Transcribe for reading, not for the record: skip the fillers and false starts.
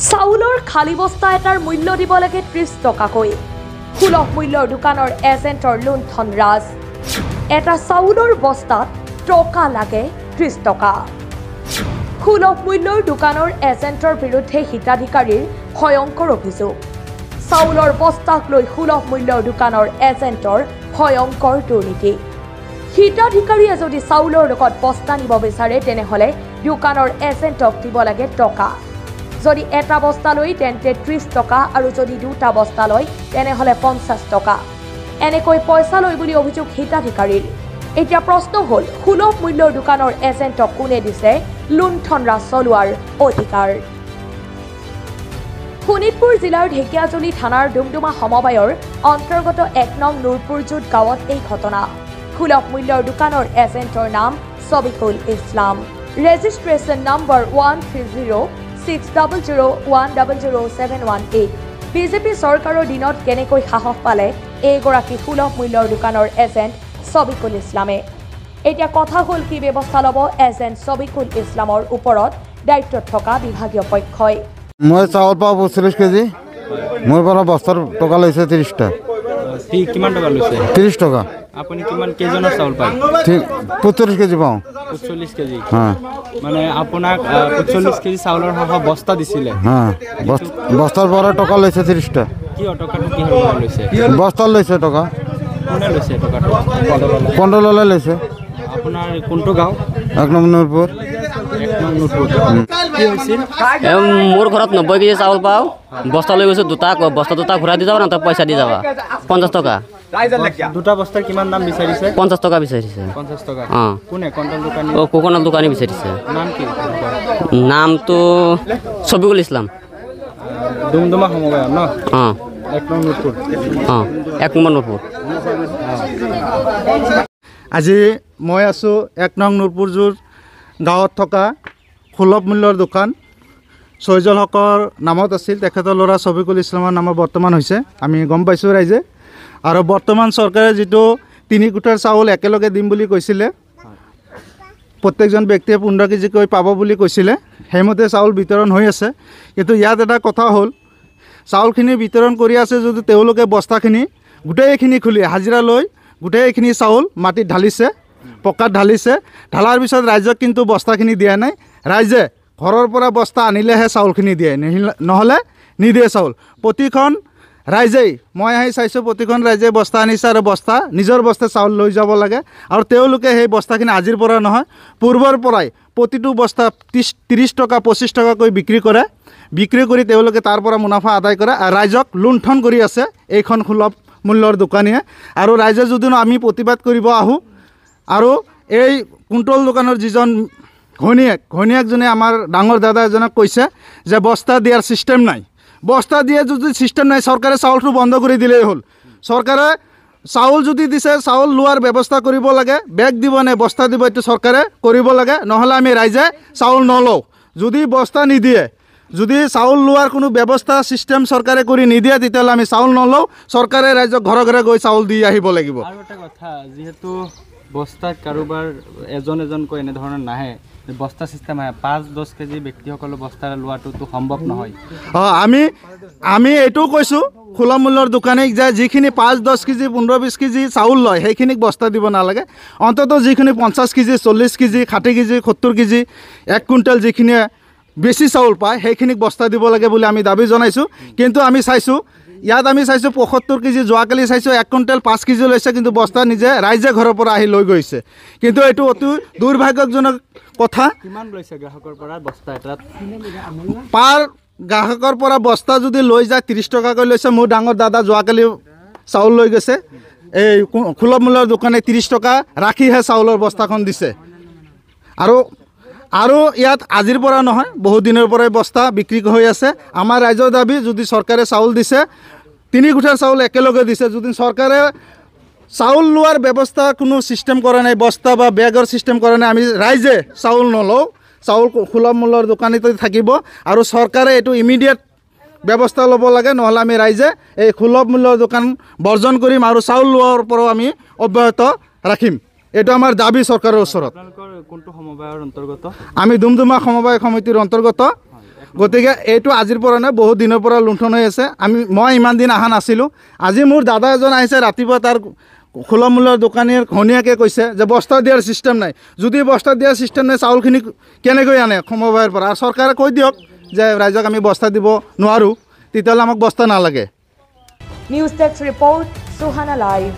চাউলৰ খালী বস্তা এটাৰ মূল্য দিব লাগে ৩০ টকাকৈ। সুলভ মূল্যৰ দোকানৰ এজেণ্টৰ লুণ্ঠন ৰাজ। এটা চাউলৰ বস্তাত টকা লাগে ৩০ টকা। সুলভ মূল্যৰ দোকানৰ এজেণ্টৰ বিৰুদ্ধে হিতাধিকাৰীৰ ভয়ংকৰ অভিযোগ। চাউলৰ বস্তাক লৈ সুলভ মূল্যৰ দোকানৰ এজেণ্টৰ ভয়ংকৰ দুৰ্নীতি। হিতাধিকাৰীয়ে যদি চাউলৰ লগত বস্তা নিব বিচাৰে তেনেহ'লে দোকানৰ এজেণ্টক দিব লাগে টকা। যদি এটা বস্তা লয় তেন্তে ৩০ টকা আৰু যদি দুটা বস্তা লয় তেনেহ'লে ৫০ টকা। এনেকৈ পইচা লয় বুলি অভিযোগ হিতাধিকাৰীৰ। এতিয়া প্ৰশ্ন হ'ল সুলভ মূল্যৰ দোকানৰ এজেণ্টক কোনে দিছে লুণ্ঠন ৰাজ চলোৱাৰ অধিকাৰ? শোণিতপুৰ জিলাৰ ঢেকিয়াজুলি থানাৰ ডুমডুমা সমবায়ৰ অন্তৰ্গত ১ নং নুৰপুৰজুত গাঁৱত এই ঘটনা। সুলভ মূল্যৰ দোকানৰ এজেণ্টৰ নাম Sabikul Islam. Registration number 1306001007118। BJP চৰকাৰৰ দিনত কেনেকৈ সাহস পালে এইগৰাকী সুলভ মূল্যৰ দোকানৰ এজেণ্ট ছবিকুল ইছলামে? এতিয়া কথা হ'ল কি ব্যৱস্থা ল'ব এজেণ্ট ছবিকুল ইছলামৰ ওপৰত দায়িত্বত থকা বিভাগীয় পক্ষই? মই চাউল পাওঁ ৪৫ কেজি, মোৰ পৰা বস্তাৰ টকা লৈছে ৩০টা। কিমান টকা লৈছে? ৩০ টকা। আপুনি কিমান কেজনৰ চাউল পায়? ৪৫ কেজি পাওঁ। ৪৫ কেজি? হ্যাঁ। মানে আপোনাক ৪৫ কেজি চাউলৰ সহ বস্তা দিছিলে? হ্যাঁ, বস্তাৰ পৰা টকা লৈছে 30টা। কি টকাটো কিহৰ পৰা লৈছে? বস্তাৰ লৈছে টকা। কোনে লৈছে টকাটো? কণ্ট্ৰললৈ লৈছে। আপোনাৰ কোনটো গাঁও? ১ নং নুৰপুৰ। কি হৈছিল? মোৰ ঘৰত ৯০ কেজি চাউল পাওঁ, বস্তা লৈ গৈছোঁ দুটা, বস্তা দুটা ঘূৰাই দি যাবা না তই পইচা দি যাবা ৫০ টকা। দুটা বস্তাৰ কিমান দাম বিচাৰিছে? ৫০ টকা বিচাৰিছে। ৫০ টকা? অঁ। কোনে কণ্ট্ৰল দোকানী? কোকোনাল দোকানী বিচাৰিছে। নাম কি? নামটো ছবিকুল ইছলাম। ডুমডুমা সমবায় ন? অঁ। ১ নং নুৰপুৰ? অঁ, ১ নম্বৰ নুৰপুৰ। আজি মই আছোঁ ১ নং নুৰপুৰজুৰ গাঁৱত থকা সুলভ মূল্যৰ দোকান ছয়জল হকৰ নামত আছিল। তেখেতৰ ল'ৰা ছবিকুল ইছলামৰ নামত বৰ্তমান হৈছে, আমি গম পাইছোঁ ৰাইজে। আৰু বৰ্তমান চৰকাৰে যিটো ৩ কোঠাৰ চাউল একেলগে দিম বুলি কৈছিলে, প্ৰত্যেকজন ব্যক্তিয়ে ১৫ কেজিকৈ পাব বুলি কৈছিলে, সেইমতে চাউল বিতৰণ হৈ আছে। কিন্তু ইয়াত এটা কথা হ'ল, চাউলখিনি বিতৰণ কৰি আছে যদি তেওঁলোকে বস্তাখিনি গোটেইখিনি খুলি হাজিৰা লৈ গোটেইখিনি চাউল মাটিত ঢালিছে, পকাত ঢালিছে। ঢালাৰ পিছত ৰাইজক কিন্তু বস্তাখিনি দিয়া নাই। ৰাইজে ঘৰৰ পৰা বস্তা আনিলেহে চাউলখিনি দিয়ে, নহ'লে নিদিয়ে চাউল। প্ৰতিখন ৰাইজেই, মই আহি চাইছোঁ প্ৰতিখন ৰাইজে বস্তা আনিছে আৰু নিজৰ বস্তা চাউল লৈ যাব লাগে। আৰু তেওঁলোকে সেই বস্তাখিনি আজিৰ পৰা নহয়, পূৰ্বৰ পৰাই প্ৰতিটো বস্তা ৩০ টকা ২৫ টকাকৈ বিক্ৰী কৰে। বিক্ৰী কৰি তেওঁলোকে তাৰ পৰা মুনাফা আদায় কৰে আৰু ৰাইজক লুণ্ঠন কৰি আছে এইখন সুলভ মূল্যৰ দোকানীয়ে। আৰু ৰাইজে যদিও আমি প্ৰতিবাদ কৰিব আহোঁ, আৰু এই কুণ্টল দোকানৰ যিজন ঘৈণীয়েকজনে আমাৰ ডাঙৰ দাদা এজনক কৈছে যে বস্তা দিয়াৰ ছিষ্টেম নাই। বস্তা দিয়ে যদি ছিষ্টেম নাই, চৰকাৰে চাউলটো বন্ধ কৰি দিলেই হ'ল। চৰকাৰে চাউল যদি দিছে, চাউল লোৱাৰ ব্যৱস্থা কৰিব লাগে। বেগ দিব নে বস্তা দিব, এইটো চৰকাৰে কৰিব লাগে, নহ'লে আমি ৰাইজে চাউল নলওঁ। যদি বস্তা নিদিয়ে, যদি চাউল লোৱাৰ কোনো ব্যৱস্থা ছিষ্টেম চৰকাৰে কৰি নিদিয়ে, তেতিয়াহ'লে আমি চাউল নলওঁ। চৰকাৰে ৰাইজক ঘৰে ঘৰে গৈ চাউল দি আহিব লাগিব। আৰু এটা কথা, যিহেতু বস্তাত কাৰোবাৰ এজনকৈ এনেধৰণৰ নাহে, বস্তা ছিষ্টেম আহে, ৫-১০ কেজি ব্যক্তিসকলৰ বস্তা লোৱাটোতো সম্ভৱ নহয়। আমি এইটোও কৈছোঁ সুলভ মূল্যৰ দোকানীক যে যিখিনি ৫-১০ কেজি ১৫-২০ কেজি চাউল লয় সেইখিনিক বস্তা দিব নালাগে। অন্ততঃ যিখিনি ৫০ KG ৪০ KG ৬০ KG ৭০ KG ১ quintal যিখিনিয়ে বেছি চাউল পায় সেইখিনিক বস্তা দিব লাগে বুলি আমি দাবী জনাইছোঁ। কিন্তু আমি চাইছোঁ ইয়াত ৭৫ কেজি, যোৱাকালি চাইছোঁ ১ কুইণ্টেল ৫ কেজি লৈছে, কিন্তু বস্তা ৰাইজে ঘৰৰ পৰা আহি লৈ গৈছে। কিন্তু এইটো অতি দুৰ্ভাগ্যজনক কথা। কিমান লৈছে গ্ৰাহকৰ পৰা বস্তা এটাত? গ্ৰাহকৰ পৰা বস্তা যদি লৈ যায় ৩০ টকাকৈ লৈছে। মোৰ ডাঙৰ দাদা যোৱাকালি চাউল লৈ গৈছে, এই সুলভ মূল্যৰ দোকানে ৩০ টকা ৰাখিহে চাউলৰ বস্তাখন দিছে। আৰু ইয়াত আজিৰ পৰা নহয়, বহুত দিনৰ পৰাই বস্তা বিক্ৰী হৈ আছে। আমাৰ ৰাইজৰ দাবী, যদি চৰকাৰে চাউল দিছে, ৩ কোঠাৰ চাউল একেলগে দিছে, যদি চৰকাৰে চাউল লোৱাৰ ব্যৱস্থা কোনো ছিষ্টেম কৰা নাই, বস্তা বা বেগৰ ছিষ্টেম কৰা নাই, আমি ৰাইজে চাউল নলওঁ। চাউল সুলভ মূল্যৰ দোকানীতে থাকিব আৰু চৰকাৰে এইটো ইমিডিয়েট ব্যৱস্থা ল'ব লাগে, নহ'লে আমি ৰাইজে এই সুলভ মূল্যৰ দোকান বৰ্জন কৰিম আৰু চাউল লোৱাৰ পৰাও আমি অব্যাহত ৰাখিম। এইটো আমাৰ দাবী চৰকাৰৰ ওচৰত। আপোনালোকৰ কোনটো সমবায়ৰ অন্তৰ্গত? আমি ডুমডুমা সমবায় সমিতিৰ অন্তৰ্গত। গতিকে এইটো আজিৰ পৰা নাই, বহুত দিনৰ পৰা লুণ্ঠন হৈ আছে। মই ইমান দিন অহা নাছিলোঁ। আজি মোৰ দাদা এজন আহিছে, ৰাতিপুৱা তাৰ সুলভ মূল্যৰ দোকানীৰ ঘনীয়াকৈ কৈছে যে বস্তা দিয়াৰ ছিষ্টেম নাই। যদি বস্তা দিয়াৰ ছিষ্টেম নাই, চাউলখিনি কেনেকৈ আনে সমবায়ৰ পৰা? আৰু চৰকাৰে কৈ দিয়ক যে ৰাইজক আমি বস্তা দিব নোৱাৰোঁ, তেতিয়াহ'লে আমাক বস্তা নালাগে। News desk report, Suhana live.